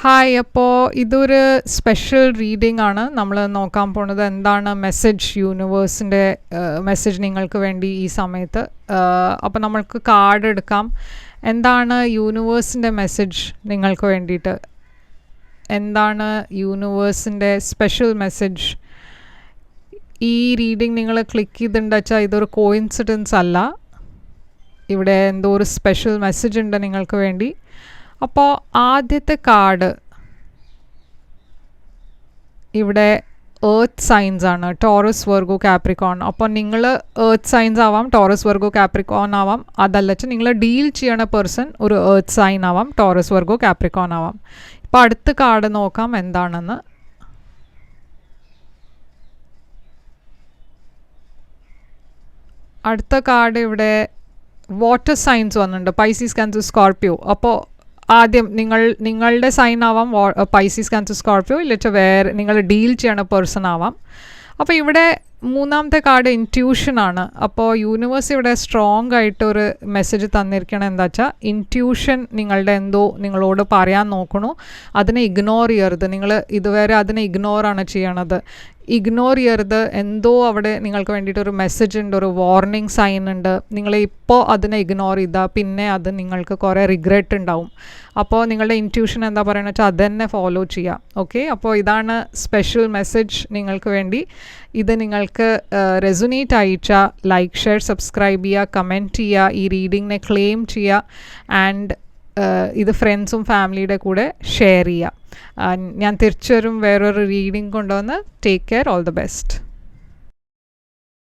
Hi, അപ്പോൾ ഇതൊരു special reading ആണ്. നമ്മൾ നോക്കാൻ പോണത് എന്താണ് മെസ്സേജ്, യൂണിവേഴ്സിൻ്റെ മെസ്സേജ് നിങ്ങൾക്ക് വേണ്ടി ഈ സമയത്ത്. അപ്പോൾ നമ്മൾക്ക് കാർഡ് എടുക്കാം. എന്താണ് യൂണിവേഴ്സിൻ്റെ മെസ്സേജ് നിങ്ങൾക്ക് വേണ്ടിയിട്ട്? എന്താണ് യൂണിവേഴ്സിൻ്റെ സ്പെഷ്യൽ മെസ്സേജ്? ഈ റീഡിംഗ് നിങ്ങൾ ക്ലിക്ക് ചെയ്തിട്ടുണ്ടെന്ന് വെച്ചാൽ ഇതൊരു കോയിൻസിഡൻസ് അല്ല. ഇവിടെ എന്തോ ഒരു സ്പെഷ്യൽ മെസ്സേജ് ഉണ്ട് നിങ്ങൾക്ക് വേണ്ടി. അപ്പോൾ ആദ്യത്തെ കാർഡ് ഇവിടെ എർത്ത് സൈൻസ് ആണ്, ടോറസ്, വെർഗോ, കാപ്രിക്കോൺ. അപ്പോൾ നിങ്ങൾ എർത്ത് സൈൻസ് ആവാം, ടോറസ്, വെർഗോ, കാപ്രിക്കോൺ ആവാം. അതല്ല നിങ്ങൾ ഡീൽ ചെയ്യണ പേഴ്സൺ ഒരു എർത്ത് സൈൻ ആവാം, ടോറസ്, വെർഗോ, കാപ്രിക്കോൺ ആവാം. ഇപ്പോൾ അടുത്ത കാർഡ് നോക്കാം എന്താണെന്ന്. അടുത്ത കാർഡ് ഇവിടെ വാട്ടർ സൈൻസ് വന്നിട്ടുണ്ട്, പൈസീസ്, ക്യാൻസർ, സ്കോർപ്പിയോ. അപ്പോൾ ആദ്യം നിങ്ങളുടെ സൈൻ ആവാം പൈസീസ്, ക്യാൻസർ, സ്കോർപ്പിയോ, ഇല്ലെങ്കിൽ വേറെ നിങ്ങൾ ഡീൽ ചെയ്യണ പേഴ്സൺ ആവാം. അപ്പോൾ ഇവിടെ മൂന്നാമത്തെ കാർഡ് ഇൻറ്റ്യൂഷനാണ്. അപ്പോൾ യൂണിവേഴ്സ് ഇവിടെ സ്ട്രോങ് ആയിട്ടൊരു മെസ്സേജ് തന്നിരിക്കണം. എന്താ വെച്ചാൽ ഇൻറ്റ്യൂഷൻ നിങ്ങളുടെ എന്തോ നിങ്ങളോട് പറയാൻ നോക്കണു. അതിനെ ഇഗ്നോർ ചെയ്യരുത്. നിങ്ങൾ ഇതുവരെ അതിനെ ഇഗ്നോറാണ് ചെയ്യണത്. ഇഗ്നോർ ചെയ്യരുത്. എന്തോ അവിടെ നിങ്ങൾക്ക് വേണ്ടിയിട്ടൊരു മെസ്സേജ് ഉണ്ട്, ഒരു വാർണിംഗ് സൈൻ ഉണ്ട്. നിങ്ങൾ ഇപ്പോൾ അതിനെ ഇഗ്നോർ ചെയ്താൽ പിന്നെ അത് നിങ്ങൾക്ക് കുറേ റിഗ്രറ്റ് ഉണ്ടാവും. അപ്പോൾ നിങ്ങളുടെ ഇൻറ്റ്യൂഷൻ എന്താ പറയുന്നത് വെച്ചാൽ അത് തന്നെ ഫോളോ ചെയ്യാം. ഓക്കെ, അപ്പോൾ ഇതാണ് സ്പെഷ്യൽ മെസ്സേജ് നിങ്ങൾക്ക് വേണ്ടി. ഇത് നിങ്ങൾക്ക് റെസൊനേറ്റ് അയച്ചാൽ ലൈക്ക്, ഷെയർ, സബ്സ്ക്രൈബ് ചെയ്യുക, കമൻറ്റ് ചെയ്യുക, ഈ റീഡിങ്ങിനെ ക്ലെയിം ചെയ്യുക. ആൻഡ് ഇത് ഫ്രണ്ട്സും ഫാമിലിയുടെ കൂടെ ഷെയർ ചെയ്യുക. ഞാൻ തിരിച്ചു വരും വേറൊരു റീഡിംഗ് കൊണ്ടുവന്ന്. Take care, all the best.